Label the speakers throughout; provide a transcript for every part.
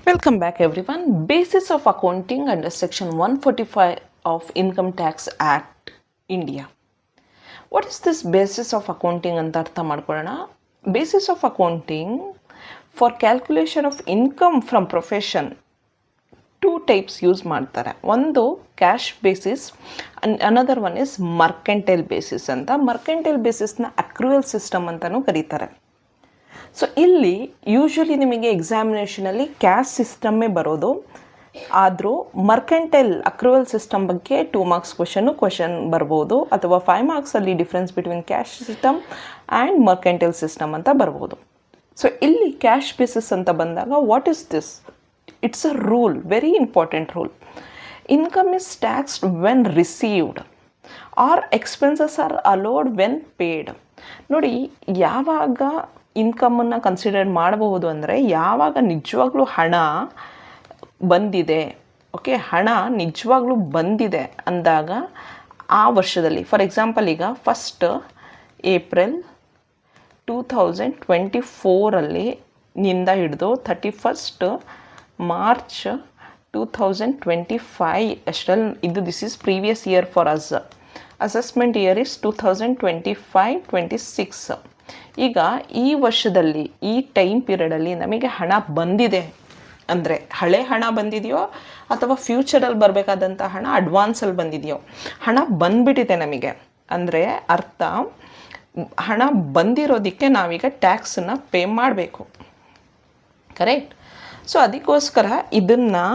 Speaker 1: Welcome back everyone. Basis of accounting under section 145 of Income Tax Act, India. What is this basis of accounting ಅಂತ ಅರ್ಥ ಮಾಡ್ಕೊಳ್ಳೋಣ. Basis of accounting for calculation of income from profession two types use ಮಾಡ್ತಾರೆ. ಒಂದು cash basis and another one is mercantile basis ಅಂತ. mercantile basisನ accrual system ಅಂತಲೂ ಕರೀತಾರೆ. So ಇಲ್ಲಿ usually ನಿಮಗೆ ಎಕ್ಸಾಮಿನೇಷನಲ್ಲಿ ಕ್ಯಾಶ್ ಸಿಸ್ಟಮ್ಮೇ ಬರೋದು, ಆದರೂ ಮರ್ಕೆಂಟೈಲ್ ಅಕ್ರೂವಲ್ ಸಿಸ್ಟಮ್ ಬಗ್ಗೆ 2 ಮಾರ್ಕ್ಸ್ ಕ್ವಶನ್ ಬರ್ಬೋದು, ಅಥವಾ 5 ಮಾರ್ಕ್ಸಲ್ಲಿ difference between cash system and mercantile system ಅಂತ ಬರ್ಬೋದು. ಸೊ ಇಲ್ಲಿ ಕ್ಯಾಶ್ ಬೇಸಿಸ್ ಅಂತ ಬಂದಾಗ what is this? It's a rule, very important rule. Income is taxed when received or expenses are allowed when paid. ನೋಡಿ, ಯಾವಾಗ ಇನ್ಕಮನ್ನು ಕನ್ಸಿಡರ್ ಮಾಡಬಹುದು ಅಂದರೆ ಯಾವಾಗ ನಿಜವಾಗ್ಲೂ ಹಣ ಬಂದಿದೆ, ಓಕೆ, ಹಣ ನಿಜವಾಗ್ಲೂ ಬಂದಿದೆ ಅಂದಾಗ ಆ ವರ್ಷದಲ್ಲಿ. ಫಾರ್ ಎಕ್ಸಾಂಪಲ್, ಈಗ 1st ಏಪ್ರಿಲ್ 2024 ನಿಂದ ಹಿಡಿದು 31st ಮಾರ್ಚ್ 2025 ಅಷ್ಟರಲ್ಲಿ ಇದು this is previous year for us. Assessment year is 2025-26. ಈಗ ಈ ವರ್ಷದಲ್ಲಿ ಈ ಟೈಮ್ ಪೀರಿಯಡಲ್ಲಿ ನಮಗೆ ಹಣ ಬಂದಿದೆ ಅಂದರೆ ಹಳೆ ಹಣ ಬಂದಿದೆಯೋ ಅಥವಾ ಫ್ಯೂಚರಲ್ಲಿ ಬರಬೇಕಾದಂಥ ಹಣ ಅಡ್ವಾನ್ಸಲ್ಲಿ ಬಂದಿದೆಯೋ, ಹಣ ಬಂದ್ಬಿಟ್ಟಿದೆ ನಮಗೆ ಅಂದರೆ ಅರ್ಥ ಹಣ ಬಂದಿರೋದಕ್ಕೆ ನಾವೀಗ ಟ್ಯಾಕ್ಸನ್ನು ಪೇ ಮಾಡಬೇಕು, ಕರೆಕ್ಟ್? ಸೊ ಅದಕ್ಕೋಸ್ಕರ ಇದನ್ನು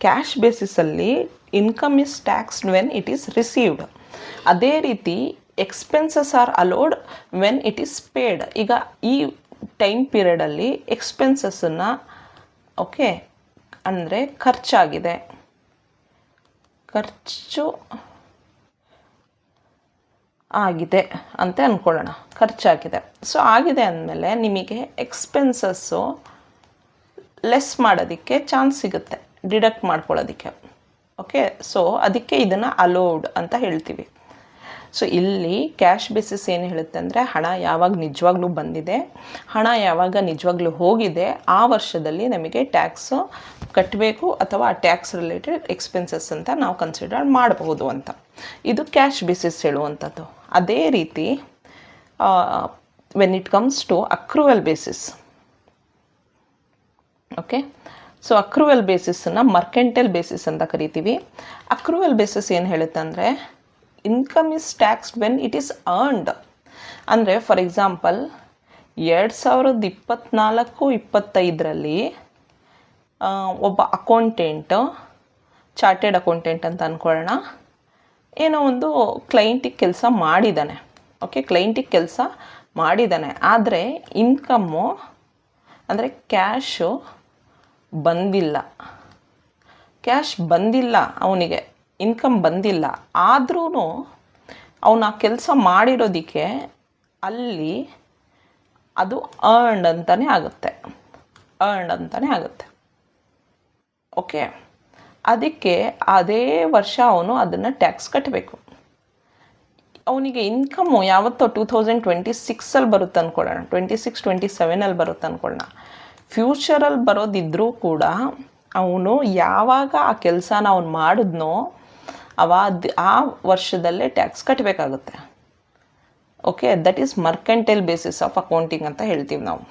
Speaker 1: ಕ್ಯಾಶ್ ಬೇಸಿಸಲ್ಲಿ income is taxed when it is received. ಅದೇ ರೀತಿ expenses are allowed when it is paid. ಈಗ ಈ ಟೈಮ್ ಪೀರಿಯಡಲ್ಲಿ ಎಕ್ಸ್ಪೆನ್ಸಸ್ಸನ್ನು, ಓಕೆ, ಅಂದರೆ ಖರ್ಚಾಗಿದೆ, ಖರ್ಚು ಆಗಿದೆ ಅಂತ ಅಂದ್ಕೊಳ್ಳೋಣ, ಖರ್ಚಾಗಿದೆ. ಸೊ ಆಗಿದೆ ಅಂದಮೇಲೆ ನಿಮಗೆ ಎಕ್ಸ್ಪೆನ್ಸಸ್ಸು ಲೆಸ್ ಮಾಡೋದಕ್ಕೆ ಚಾನ್ಸ್ ಸಿಗುತ್ತೆ, ಡಿಡಕ್ಟ್ ಮಾಡ್ಕೊಳ್ಳೋದಕ್ಕೆ, ಓಕೆ. ಸೊ ಅದಕ್ಕೆ ಇದನ್ನು ಅಲೋಡ್ ಅಂತ ಹೇಳ್ತೀವಿ. ಸೊ ಇಲ್ಲಿ ಕ್ಯಾಶ್ ಬೇಸಿಸ್ ಏನು ಹೇಳುತ್ತೆ ಅಂದರೆ ಹಣ ಯಾವಾಗ ನಿಜವಾಗ್ಲೂ ಬಂದಿದೆ, ಹಣ ಯಾವಾಗ ನಿಜವಾಗ್ಲೂ ಹೋಗಿದೆ, ಆ ವರ್ಷದಲ್ಲಿ ನಮಗೆ ಟ್ಯಾಕ್ಸು ಕಟ್ಟಬೇಕು ಅಥವಾ ಆ ಟ್ಯಾಕ್ಸ್ ರಿಲೇಟೆಡ್ ಎಕ್ಸ್ಪೆನ್ಸಸ್ ಅಂತ ನಾವು ಕನ್ಸಿಡರ್ ಮಾಡಬಹುದು ಅಂತ. ಇದು ಕ್ಯಾಶ್ ಬೇಸಿಸ್ ಹೇಳುವಂಥದ್ದು. ಅದೇ ರೀತಿ when it comes to accrual basis, okay. So accrual ಬೇಸಿಸನ್ನು ಮರ್ಕೆಂಟೈಲ್ ಬೇಸಿಸ್ ಅಂತ ಕರಿತೀವಿ. ಅಕ್ರೂವಲ್ ಬೇಸಿಸ್ ಏನು ಹೇಳುತ್ತೆ ಅಂದರೆ income is taxed when it is earned. ಅಂದರೆ ಫಾರ್ ಎಕ್ಸಾಂಪಲ್ 2024-25 ಒಬ್ಬ ಅಕೌಂಟೆಂಟ್, ಚಾರ್ಟೆಡ್ ಅಕೌಂಟೆಂಟ್ ಅಂತ ಅಂದ್ಕೊಳ್ಳೋಣ, ಏನೋ ಒಂದು ಕ್ಲೈಂಟಿಗೆ ಕೆಲಸ ಮಾಡಿದ್ದಾನೆ, ಓಕೆ, ಕ್ಲೈಂಟಿಗೆ ಕೆಲಸ ಮಾಡಿದ್ದಾನೆ. ಆದರೆ ಇನ್ಕಮ್ಮು ಅಂದರೆ ಕ್ಯಾಶು ಬಂದಿಲ್ಲ, ಕ್ಯಾಶ್ ಬಂದಿಲ್ಲ, ಅವನಿಗೆ ಇನ್ಕಮ್ ಬಂದಿಲ್ಲ. ಆದ್ರೂ ಅವನು ಆ ಕೆಲಸ ಮಾಡಿರೋದಕ್ಕೆ ಅಲ್ಲಿ ಅದು ಅರ್ನ್ಡ್ ಅಂತಲೇ ಆಗುತ್ತೆ, ಅರ್ನ್ಡ್ ಅಂತಲೇ ಆಗುತ್ತೆ, ಓಕೆ. ಅದಕ್ಕೆ ಅದೇ ವರ್ಷ ಅವನು ಅದನ್ನು ಟ್ಯಾಕ್ಸ್ ಕಟ್ಟಬೇಕು. ಅವನಿಗೆ ಇನ್ಕಮ್ಮು ಯಾವತ್ತೋ 2026 ಬರುತ್ತೆ ಅಂದ್ಕೊಳ್ಳೋಣ, 26-27 ಬರುತ್ತೆ ಅಂದ್ಕೊಳ್ಳೋಣ. ಫ್ಯೂಚರಲ್ಲಿ ಬರೋದಿದ್ದರೂ ಕೂಡ ಅವನು ಯಾವಾಗ ಆ ಕೆಲಸನ ಅವನು ಮಾಡಿದ್ನೋ ಆ ವರ್ಷದಲ್ಲೇ ಟ್ಯಾಕ್ಸ್ ಕಟ್ಟಬೇಕಾಗುತ್ತೆ, okay. That is mercantile basis of accounting ಅಂತ ಹೇಳ್ತೀವಿ ನಾವು.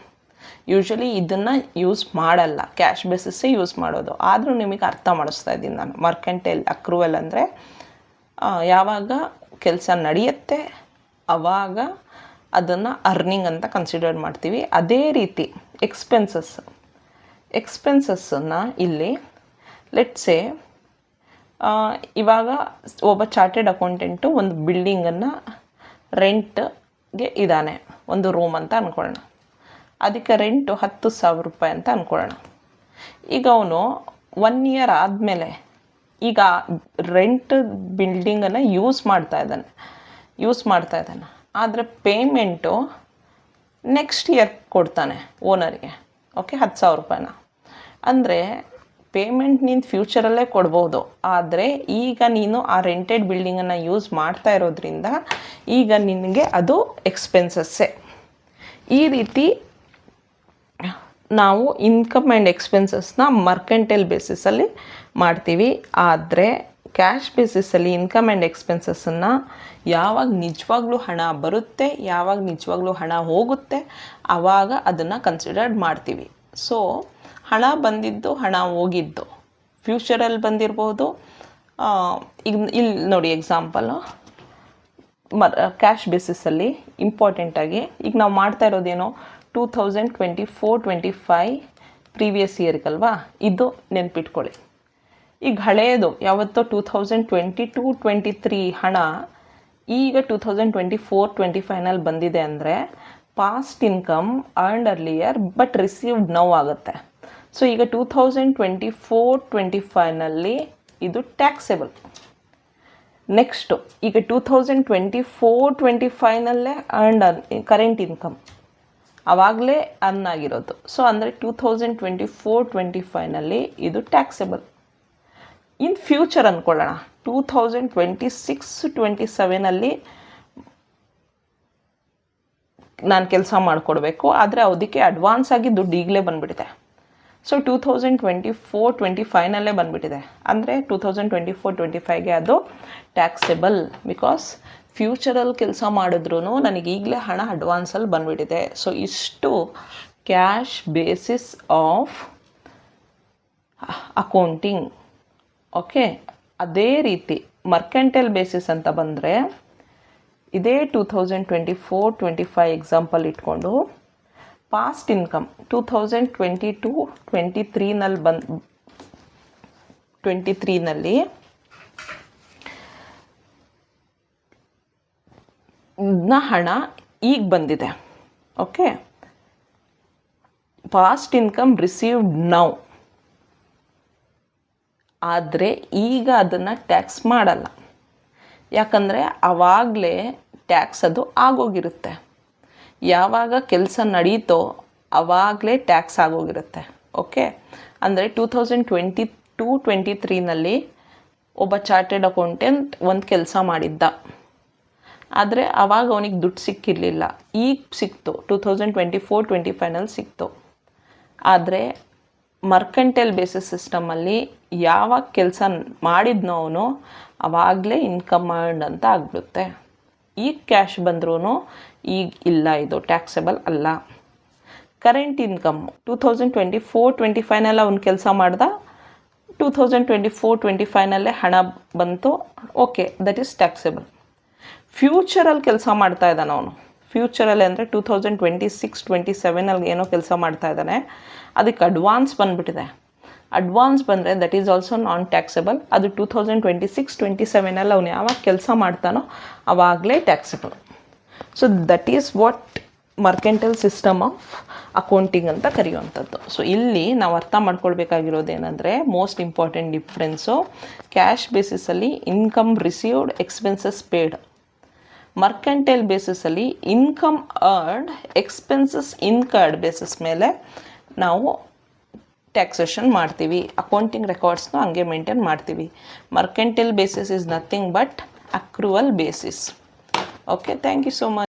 Speaker 1: ಯೂಶ್ವಲಿ ಇದನ್ನು ಯೂಸ್ ಮಾಡಲ್ಲ, ಕ್ಯಾಶ್ ಬೇಸಿಸ್ಸೇ ಯೂಸ್ ಮಾಡೋದು. ಆದರೂ ನಿಮಗೆ ಅರ್ಥ ಮಾಡಿಸ್ತಾ ಇದ್ದೀನಿ ನಾನು. ಮರ್ಕೆಂಟೈಲ್ ಅಕ್ರೂವಲ್ ಅಂದರೆ ಯಾವಾಗ ಕೆಲಸ ನಡೆಯುತ್ತೆ ಆವಾಗ ಅದನ್ನು ಅರ್ನಿಂಗ್ ಅಂತ ಕನ್ಸಿಡರ್ ಮಾಡ್ತೀವಿ. ಅದೇ ರೀತಿ ಎಕ್ಸ್ಪೆನ್ಸಸ್ಸನ್ನು ಇಲ್ಲಿ ಲೆಟ್ಸೇ ಇವಾಗ ಒಬ್ಬ ಚಾರ್ಟೆಡ್ ಅಕೌಂಟೆಂಟು ಒಂದು ಬಿಲ್ಡಿಂಗನ್ನು ರೆಂಟ್ಗೆ ಇದ್ದಾನೆ, ಒಂದು ರೂಮ್ ಅಂತ ಅಂದ್ಕೊಳ್ಳೋಣ. ಅದಕ್ಕೆ ರೆಂಟು 10,000 ರೂಪಾಯಿ ಅಂತ ಅಂದ್ಕೊಳ್ಳೋಣ. ಈಗ ಅವನು 1 ಇಯರ್ ಆದಮೇಲೆ ಈಗ ರೆಂಟ್ ಬಿಲ್ಡಿಂಗನ್ನು ಯೂಸ್ ಮಾಡ್ತಾ ಇದ್ದಾನೆ, ಆದರೆ ಪೇಮೆಂಟು ನೆಕ್ಸ್ಟ್ ಇಯರ್ ಕೊಡ್ತಾನೆ ಓನರಿಗೆ, ಓಕೆ, 10,000 ರೂಪಾಯಿನ. ಅಂದರೆ ಪೇಮೆಂಟ್ ನೀನು ಫ್ಯೂಚರಲ್ಲೇ ಕೊಡ್ಬೋದು, ಆದರೆ ಈಗ ನೀನು ಆ ರೆಂಟೆಡ್ ಬಿಲ್ಡಿಂಗನ್ನು ಯೂಸ್ ಮಾಡ್ತಾ ಇರೋದ್ರಿಂದ ಈಗ ನಿನಗೆ ಅದು ಎಕ್ಸ್ಪೆನ್ಸಸ್ಸೇ. ಈ ರೀತಿ ನಾವು ಇನ್ಕಮ್ ಆ್ಯಂಡ್ ಎಕ್ಸ್ಪೆನ್ಸಸ್ನ ಮರ್ಕೆಂಟೈಲ್ ಬೇಸಿಸಲ್ಲಿ ಮಾಡ್ತೀವಿ. ಆದರೆ ಕ್ಯಾಶ್ ಬೇಸಿಸಲ್ಲಿ ಇನ್ಕಮ್ ಆ್ಯಂಡ್ ಎಕ್ಸ್ಪೆನ್ಸಸ್ಸನ್ನು ಯಾವಾಗ ನಿಜವಾಗ್ಲೂ ಹಣ ಬರುತ್ತೆ, ಯಾವಾಗ ನಿಜವಾಗ್ಲೂ ಹಣ ಹೋಗುತ್ತೆ, ಆವಾಗ ಅದನ್ನು ಕನ್ಸಿಡರ್ಡ್ ಮಾಡ್ತೀವಿ. ಸೊ ಹಣ ಬಂದಿದ್ದು, ಹಣ ಹೋಗಿದ್ದು ಫ್ಯೂಚರಲ್ಲಿ ಬಂದಿರ್ಬೋದು. ಈಗ ಇಲ್ಲಿ ನೋಡಿ ಎಕ್ಸಾಂಪಲು, ಕ್ಯಾಶ್ ಬೇಸಿಸಲ್ಲಿ ಇಂಪಾರ್ಟೆಂಟಾಗಿ ಈಗ ನಾವು ಮಾಡ್ತಾ ಇರೋದೇನೋ 2024-25 ಪ್ರೀವಿಯಸ್ ಇಯರ್ಗಲ್ವಾ, ಇದು ನೆನ್ಪಿಟ್ಕೊಳ್ಳಿ. ಈಗ ಹಳೆಯದು ಯಾವತ್ತೋ 2022-23 ಹಣ ಈಗ 2024-25ನಲ್ಲಿ ಬಂದಿದೆ ಅಂದರೆ past income earned earlier but received now ಆಗುತ್ತೆ. ಸೊ ಈಗ 2024-25ನಲ್ಲಿ ಇದು ಟ್ಯಾಕ್ಸೆಬಲ್. ನೆಕ್ಸ್ಟು ಈಗ 2024-25ನಲ್ಲೇ ಅರ್ನ್ಡ್ ಕರೆಂಟ್ ಇನ್ಕಮ್ ಆವಾಗಲೇ ಅರ್ನ್ ಆಗಿರೋದು. ಸೊ ಅಂದರೆ 2024-25ನಲ್ಲಿ ಇದು ಟ್ಯಾಕ್ಸೆಬಲ್. ಇನ್ ಫ್ಯೂಚರ್ ಅಂದ್ಕೊಳ್ಳೋಣ, 2026-27ನಲ್ಲಿ ನಾನು ಕೆಲಸ ಮಾಡಿಕೊಡ್ಬೇಕು, ಆದರೆ ಅದಕ್ಕೆ ಅಡ್ವಾನ್ಸ್ ಆಗಿ ದುಡ್ಡು ಈಗಲೇ ಬಂದುಬಿಟ್ಟಿದೆ. ಸೊ 2024-25ನಲ್ಲೇ ಬಂದುಬಿಟ್ಟಿದೆ ಅಂದರೆ 2024-25ಗೆ ಅದು ಟ್ಯಾಕ್ಸೆಬಲ್. ಬಿಕಾಸ್ ಫ್ಯೂಚರಲ್ಲಿ ಕೆಲಸ ಮಾಡಿದ್ರೂ ನನಗೆ ಈಗಲೇ ಹಣ ಅಡ್ವಾನ್ಸಲ್ಲಿ ಬಂದುಬಿಟ್ಟಿದೆ. ಸೊ ಇಷ್ಟು cash basis of accounting. Okay, ಅದೇ ರೀತಿ ಮರ್ಕೆಂಟೈಲ್ ಬೇಸಿಸ್ ಅಂತ ಬಂದರೆ ಇದೇ 2024-25 ಎಕ್ಸಾಂಪಲ್ ಇಟ್ಕೊಂಡು ಪಾಸ್ಟ್ ಇನ್ಕಮ್ 2022-23ನಲ್ಲಿ 23ನಲ್ಲಿ ಹಣ ಈಗ ಬಂದಿದೆ. Okay, past income received now. ಆದರೆ ಈಗ ಅದನ್ನು ಟ್ಯಾಕ್ಸ್ ಮಾಡಲ್ಲ, ಯಾಕಂದರೆ ಆವಾಗಲೇ ಟ್ಯಾಕ್ಸ್ ಅದು ಆಗೋಗಿರುತ್ತೆ. ಯಾವಾಗ ಕೆಲಸ ನಡೀತೋ ಆವಾಗಲೇ ಟ್ಯಾಕ್ಸ್ ಆಗೋಗಿರುತ್ತೆ. ಓಕೆ, ಅಂದರೆ 2022-23ನಲ್ಲಿ ಒಬ್ಬ ಚಾರ್ಟೆಡ್ ಅಕೌಂಟೆಂಟ್ ಒಂದು ಕೆಲಸ ಮಾಡಿದ್ದ, ಆದರೆ ಆವಾಗ ಅವನಿಗೆ ದುಡ್ಡು ಸಿಕ್ಕಿರಲಿಲ್ಲ. ಈಗ ಸಿಕ್ತು, 2024-25ನಲ್ಲಿ ಸಿಕ್ತು. ಆದರೆ ಮರ್ಕೆಂಟೈಲ್ ಬೇಸಿಸ್ ಸಿಸ್ಟಮಲ್ಲಿ ಯಾವಾಗ ಕೆಲಸ ಮಾಡಿದ್ನೋ ಅವನು ಆವಾಗಲೇ ಇನ್ಕಮ್ ಅರ್ನ್ಡ್ ಅಂತ ಆಗಿಬಿಡುತ್ತೆ. ಈಗ ಕ್ಯಾಶ್ ಬಂದ್ರೂ ಈಗ ಇಲ್ಲ, ಇದು ಟ್ಯಾಕ್ಸೆಬಲ್ ಅಲ್ಲ. ಕರೆಂಟ್ ಇನ್ಕಮ್ 2024-25ನಲ್ಲಿ ಅವ್ನು ಕೆಲಸ ಮಾಡ್ದ, 2024-25ನಲ್ಲೇ ಹಣ ಬಂತು. Okay, that is taxable. ಫ್ಯೂಚರಲ್ಲಿ ಕೆಲಸ ಮಾಡ್ತಾ ಇದ್ದಾನೆ ಅವನು, ಫ್ಯೂಚರಲ್ಲಿ ಅಂದರೆ 2026-27ನಲ್ಲಿ ಏನೋ ಕೆಲಸ ಮಾಡ್ತಾ ಇದ್ದಾನೆ, ಅದಕ್ಕೆ ಅಡ್ವಾನ್ಸ್ ಬಂದುಬಿಟ್ಟಿದೆ. ಅಡ್ವಾನ್ಸ್ ಬಂದರೆ that is also non taxable. ಅದು 2026-27ನಲ್ಲಿ ಅವನು ಯಾವಾಗ ಕೆಲಸ ಮಾಡ್ತಾನೋ ಆವಾಗಲೇ taxable. So that is what mercantile system of accounting ಅಂತ ಕರೆಯುವಂಥದ್ದು. ಸೊ ಇಲ್ಲಿ ನಾವು ಅರ್ಥ ಮಾಡ್ಕೊಳ್ಬೇಕಾಗಿರೋದೇನೆಂದರೆ ಮೋಸ್ಟ್ ಇಂಪಾರ್ಟೆಂಟ್ ಡಿಫ್ರೆನ್ಸು, ಕ್ಯಾಶ್ ಬೇಸಿಸಲ್ಲಿ income received, expenses paid. Mercantile ಬೇಸಿಸಲ್ಲಿ income earned, expenses incurred basis ಮೇಲೆ ನಾವು ಟ್ಯಾಕ್ಸೇಷನ್ ಮಾಡ್ತೀವಿ. ಅಕೌಂಟಿಂಗ್ ರೆಕಾರ್ಡ್ಸ್ನ ಹಂಗೆ ಮೇಂಟೈನ್ ಮಾಡ್ತೀವಿ. Mercantile basis is nothing but accrual basis. Okay, thank you so much.